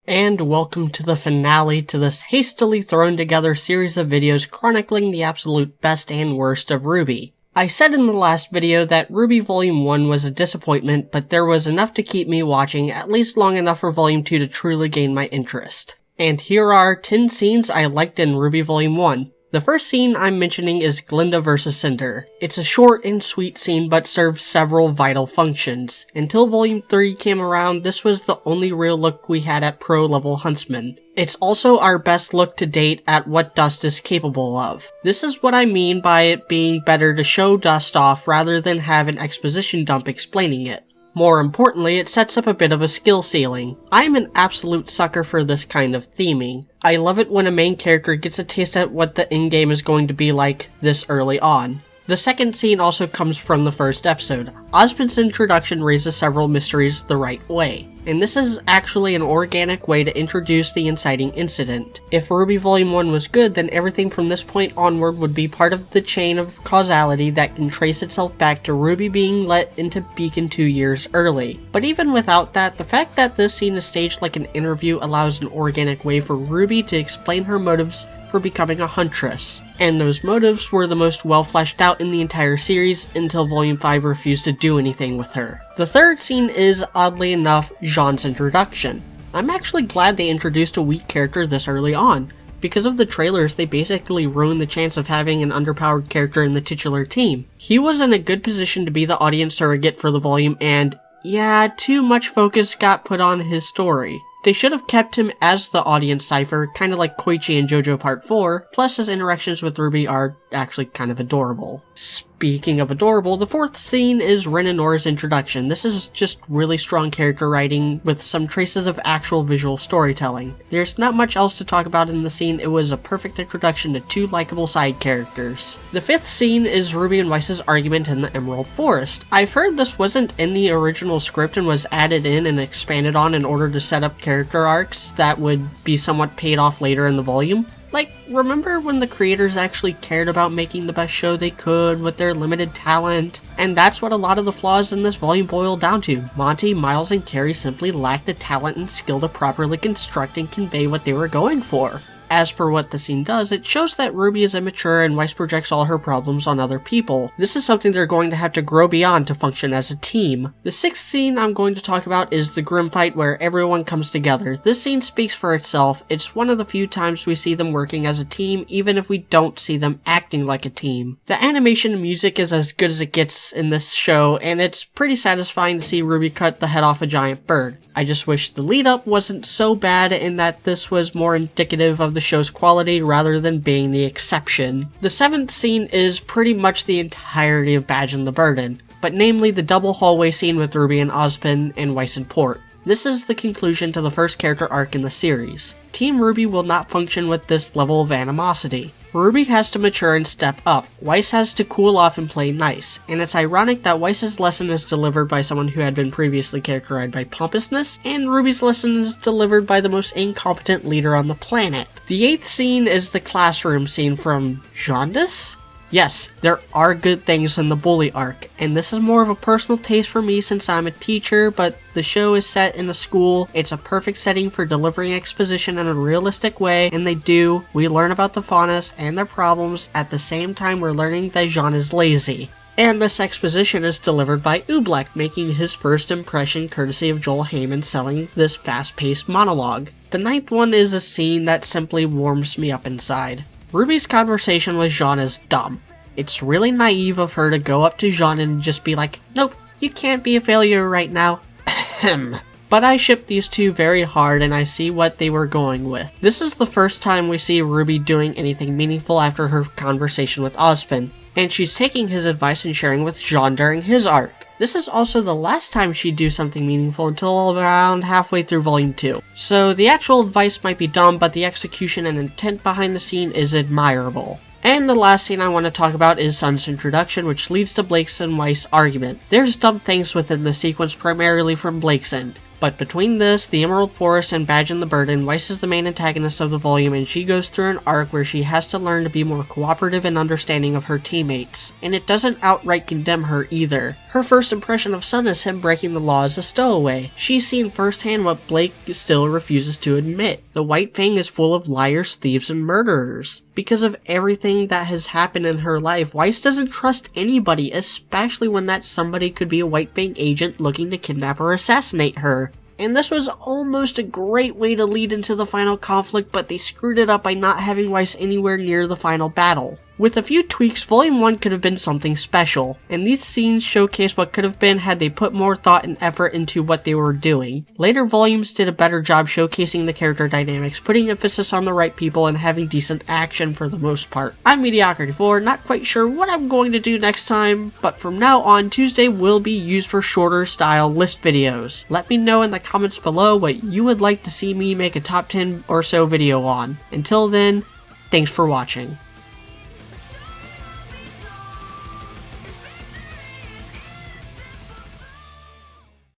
And welcome to the finale to this hastily thrown together series of videos chronicling the absolute best and worst of RWBY. I said in the last video that RWBY Volume 1 was a disappointment, but there was enough to keep me watching at least long enough for Volume 2 to truly gain my interest. And here are 10 scenes I liked in RWBY Volume 1. The first scene I'm mentioning is Glinda vs. Cinder. It's a short and sweet scene but serves several vital functions. Until Volume 3 came around, this was the only real look we had at pro-level Huntsman. It's also our best look to date at what Dust is capable of. This is what I mean by it being better to show Dust off rather than have an exposition dump explaining it. More importantly, it sets up a bit of a skill ceiling. I'm an absolute sucker for this kind of theming. I love it when a main character gets a taste at what the endgame is going to be like this early on. The second scene also comes from the first episode. Ozpin's introduction raises several mysteries the right way, and this is actually an organic way to introduce the inciting incident. If RWBY Volume 1 was good, then everything from this point onward would be part of the chain of causality that can trace itself back to RWBY being let into Beacon 2 years early. But even without that, the fact that this scene is staged like an interview allows an organic way for RWBY to explain her motives for becoming a huntress, and those motives were the most well fleshed out in the entire series until Volume 5 refused to do anything with her. The third scene is, oddly enough, Jean's introduction. I'm actually glad they introduced a weak character this early on. Because of the trailers, they basically ruined the chance of having an underpowered character in the titular team. He was in a good position to be the audience surrogate for the volume, and yeah, too much focus got put on his story. They should have kept him as the audience cipher, kinda like Koichi in JoJo Part 4, plus his interactions with RWBY are actually kind of adorable. Speaking of adorable, the fourth scene is Rin and Nora's introduction. This is just really strong character writing with some traces of actual visual storytelling. There's not much else to talk about in the scene, it was a perfect introduction to two likable side characters. The fifth scene is RWBY and Weiss's argument in the Emerald Forest. I've heard this wasn't in the original script and was added in and expanded on in order to set up character arcs that would be somewhat paid off later in the volume. Like, remember when the creators actually cared about making the best show they could with their limited talent? And that's what a lot of the flaws in this volume boil down to. Monty, Miles, and Carrie simply lacked the talent and skill to properly construct and convey what they were going for. As for what the scene does, it shows that RWBY is immature and Weiss projects all her problems on other people. This is something they're going to have to grow beyond to function as a team. The sixth scene I'm going to talk about is the Grim fight where everyone comes together. This scene speaks for itself. It's one of the few times we see them working as a team, even if we don't see them acting like a team. The animation and music is as good as it gets in this show, and it's pretty satisfying to see RWBY cut the head off a giant bird. I just wish the lead-up wasn't so bad in that this was more indicative of the show's quality rather than being the exception. The seventh scene is pretty much the entirety of Badge and the Burden, but namely the double hallway scene with RWBY and Ozpin and Weiss and Port. This is the conclusion to the first character arc in the series. Team RWBY will not function with this level of animosity. RWBY has to mature and step up. Weiss has to cool off and play nice, and it's ironic that Weiss's lesson is delivered by someone who had been previously characterized by pompousness, and RWBY's lesson is delivered by the most incompetent leader on the planet. The eighth scene is the classroom scene from Jaundice? Yes, there are good things in the bully arc, and this is more of a personal taste for me since I'm a teacher, but the show is set in a school. It's a perfect setting for delivering exposition in a realistic way, and they do. We learn about the Faunas and their problems at the same time we're learning that Jean is lazy. And this exposition is delivered by Oobleck, making his first impression courtesy of Joel Heyman selling this fast-paced monologue. The ninth one is a scene that simply warms me up inside. RWBY's conversation with Jean is dumb. It's really naive of her to go up to Jean and just be like, "Nope, you can't be a failure right now." Ahem. But I ship these two very hard and I see what they were going with. This is the first time we see RWBY doing anything meaningful after her conversation with Ozpin, and she's taking his advice and sharing with Jean during his arc. This is also the last time she'd do something meaningful until around halfway through Volume 2. So the actual advice might be dumb, but the execution and intent behind the scene is admirable. And the last scene I want to talk about is Sun's introduction, which leads to Blake's and Weiss' argument. There's dumb things within the sequence primarily from Blake's end, But between this, the Emerald Forest, and Badge and the Burden, Weiss is the main antagonist of the volume, and she goes through an arc where she has to learn to be more cooperative and understanding of her teammates. And it doesn't outright condemn her either. Her first impression of Sun is him breaking the law as a stowaway. She's seen firsthand what Blake still refuses to admit. The White Fang is full of liars, thieves, and murderers. Because of everything that has happened in her life, Weiss doesn't trust anybody, especially when that somebody could be a White Fang agent looking to kidnap or assassinate her. And this was almost a great way to lead into the final conflict, but they screwed it up by not having Weiss anywhere near the final battle. With a few tweaks, Volume 1 could have been something special, and these scenes showcase what could have been had they put more thought and effort into what they were doing. Later volumes did a better job showcasing the character dynamics, putting emphasis on the right people, and having decent action for the most part. I'm Mediocrity4, not quite sure what I'm going to do next time, but from now on, Tuesday will be used for shorter style list videos. Let me know in the comments below what you would like to see me make a top 10 or so video on. Until then, thanks for watching.